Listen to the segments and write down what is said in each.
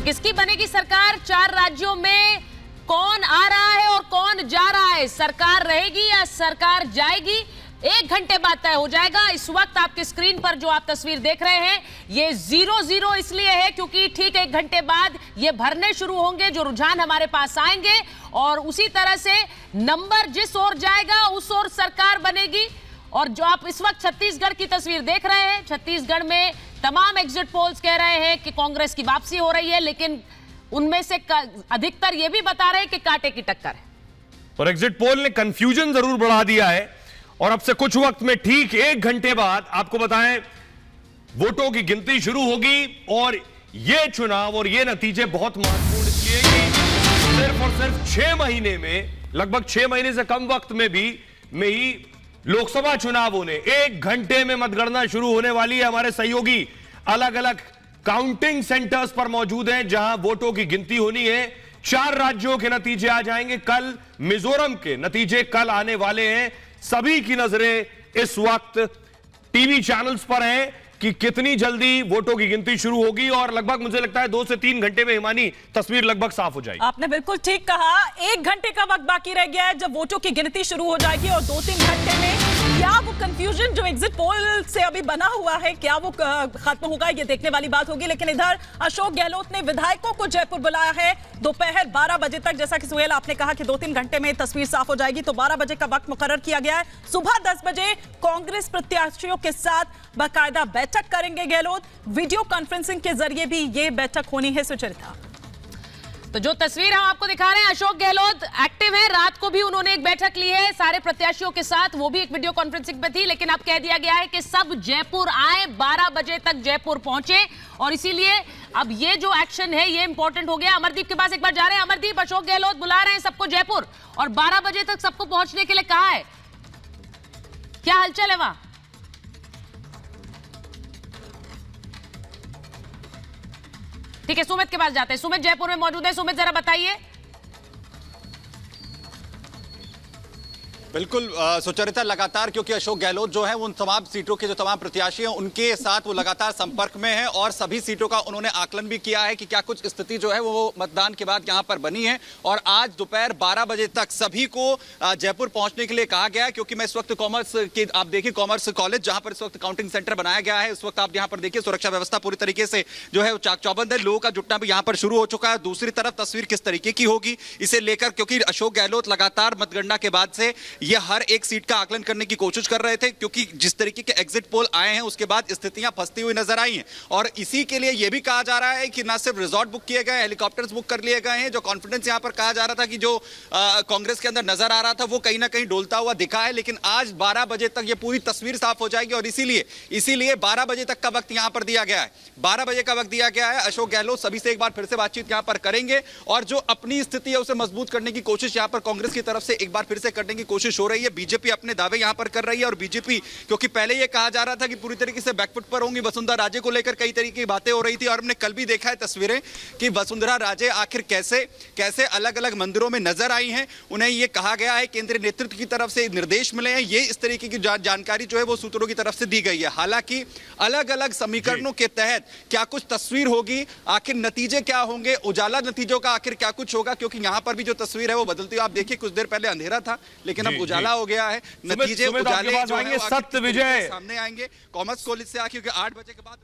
किसकी बनेगी सरकार? 4 राज्यों में कौन आ रहा है और कौन जा रहा है? सरकार रहेगी या सरकार जाएगी? 1 घंटे बाद तय हो जाएगा। इस वक्त आपकी स्क्रीन पर जो आप तस्वीर देख रहे हैं ये 0-0 इसलिए है क्योंकि ठीक 1 घंटे बाद ये भरने शुरू होंगे, जो रुझान हमारे पास आएंगे और उसी तरह से नंबर जिस ओर जाएगा उस ओर सरकार बनेगी। और जो आप इस वक्त छत्तीसगढ़ की तस्वीर देख रहे हैं, छत्तीसगढ़ में तमाम एग्जिट पोल्स कह रहे हैं कि कांग्रेस की वापसी हो रही है, लेकिन उनमें से अधिकतर ये भी बता रहे हैं कि कांटे की टक्कर है। और एग्जिट पोल ने कंफ्यूजन जरूर बढ़ा दिया है। और अब से कुछ वक्त में ठीक 1 घंटे बाद आपको बताएं वोटों की गिनती शुरू होगी और ये चुनाव और ये नतीजे बहुत महत्वपूर्ण इसलिए कि सिर्फ और सिर्फ 6 महीने में, लगभग 6 महीने से कम वक्त में ही लोकसभा चुनाव होने 1 घंटे में मतगणना शुरू होने वाली है। हमारे सहयोगी अलग अलग काउंटिंग सेंटर्स पर मौजूद हैं जहां वोटों की गिनती होनी है। 4 राज्यों के नतीजे आ जाएंगे कल, मिजोरम के नतीजे कल आने वाले हैं। सभी की नजरें इस वक्त टीवी चैनल्स पर हैं कि कितनी जल्दी वोटों की गिनती शुरू होगी और लगभग मुझे लगता है 2 से 3 घंटे में हिमानी तस्वीर लगभग साफ हो जाएगी। आपने बिल्कुल ठीक कहा, 1 घंटे का वक्त बाकी रह गया है जब वोटों की गिनती शुरू हो जाएगी और 2-3 घंटे में क्या वो कंफ्यूजन जो एग्जिट पोल से अभी बना हुआ है क्या वो खत्म होगा, ये देखने वाली बात होगी। लेकिन इधर अशोक गहलोत ने विधायकों को जयपुर बुलाया है दोपहर 12 बजे तक। जैसा कि सुहेल आपने कहा कि 2-3 घंटे में तस्वीर साफ हो जाएगी, तो 12 बजे का वक्त मुकर्रर किया गया है। सुबह 10 बजे कांग्रेस प्रत्याशियों के साथ बाकायदा बैठक करेंगे गहलोत। वीडियो कॉन्फ्रेंसिंग के जरिए भी ये बैठक होनी है। सुचरिता, तो जो तस्वीर हम आपको दिखा रहे हैं, अशोक गहलोत एक्टिव है। रात को भी उन्होंने एक बैठक ली है सारे प्रत्याशियों के साथ, वो भी एक वीडियो कॉन्फ्रेंसिंग पे थी, लेकिन अब कह दिया गया है कि सब जयपुर आए, 12 बजे तक जयपुर पहुंचे। और इसीलिए अब ये जो एक्शन है ये इंपॉर्टेंट हो गया। अमरदीप के पास एक बार जा रहे हैं। अमरदीप, अशोक गहलोत बुला रहे हैं सबको जयपुर और 12 बजे तक सबको पहुंचने के लिए कहा है, क्या हलचल है वहां? ठीक है, सुमित के पास जाते हैं। सुमित जयपुर में मौजूद है। सुमित, जरा बताइए। बिल्कुल सुचरिता, लगातार क्योंकि अशोक गहलोत जो है उन तमाम सीटों के जो तमाम प्रत्याशी हैं उनके साथ वो लगातार संपर्क में है और सभी सीटों का उन्होंने आकलन भी किया है कि क्या कुछ स्थिति जो है वो मतदान के बाद यहां पर बनी है। और आज दोपहर 12 बजे तक सभी को जयपुर पहुंचने के लिए कहा गया है, क्योंकि मैं इस वक्त कॉमर्स की, आप देखिए कॉमर्स कॉलेज जहां पर इस वक्त काउंटिंग सेंटर बनाया गया है, उस वक्त आप यहां पर देखिए सुरक्षा व्यवस्था पूरी तरीके से जो है चाक चौबंद है, लोगों का जुटना भी यहां पर शुरू हो चुका है। दूसरी तरफ तस्वीर किस तरीके की होगी इसे लेकर, क्योंकि अशोक गहलोत लगातार मतगणना के बाद से ये हर एक सीट का आकलन करने की कोशिश कर रहे थे, क्योंकि जिस तरीके के एग्जिट पोल आए हैं उसके बाद स्थितियां फंसती हुई नजर आई हैं। और इसी के लिए यह भी कहा जा रहा है कि ना सिर्फ रिजॉर्ट बुक किए गए, हेलीकॉप्टर्स बुक कर लिए गए हैं। जो कॉन्फिडेंस यहां पर कहा जा रहा था कि जो कांग्रेस के अंदर नजर आ रहा था वो कहीं ना कहीं डोलता हुआ दिखा है। लेकिन आज 12 बजे तक ये पूरी तस्वीर साफ हो जाएगी और इसीलिए 12 बजे तक का वक्त यहां पर दिया गया है। 12 बजे का वक्त दिया गया है। अशोक गहलोत सभी से एक बार फिर से बातचीत यहां पर करेंगे और जो अपनी स्थिति है उसे मजबूत करने की कोशिश यहां पर कांग्रेस की तरफ से एक बार फिर से करने की कोशिश हो रही है। बीजेपी अपने दावे यहां पर कर रही है और बीजेपी, क्योंकि पहले यह कहा जा रहा था कि पूरी तरीके से बैकफुट पर होंगी, वसुंधरा राजे को लेकर कई तरीके की बातें हो रही थी और हमने कल भी देखा है तस्वीरें कि वसुंधरा राजे आखिर कैसे अलग अलग मंदिरों में नजर आई हैं। उन्हें यह कहा गया है, केंद्रीय नेतृत्व की तरफ से निर्देश मिले हैं, ये इस तरीके की जानकारी जो है वो सूत्रों की तरफ से दी गई है। हालांकि अलग अलग समीकरणों के तहत क्या कुछ तस्वीर होगी, आखिर नतीजे क्या होंगे, उजाला नतीजों का आखिर क्या कुछ होगा, क्योंकि यहां पर भी जो तस्वीर है वो बदलती है। आप देखिए कुछ देर पहले अंधेरा था लेकिन अब उजाला हो गया है। नतीजे उजाले जो है सत्य विजय सामने आएंगे। कॉमर्स कॉलेज से आके 8 बजे के बाद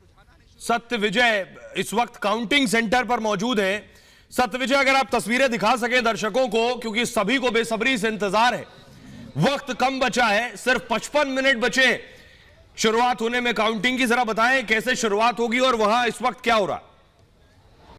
सत्य विजय इस वक्त काउंटिंग सेंटर पर मौजूद है। सत्य विजय, अगर आप तस्वीरें दिखा सके दर्शकों को, क्योंकि सभी को बेसब्री से इंतजार है, वक्त कम बचा है, सिर्फ 55 मिनट बचे शुरुआत होने में काउंटिंग की। जरा बताएं कैसे शुरुआत होगी और वहां इस वक्त क्या हो रहा है?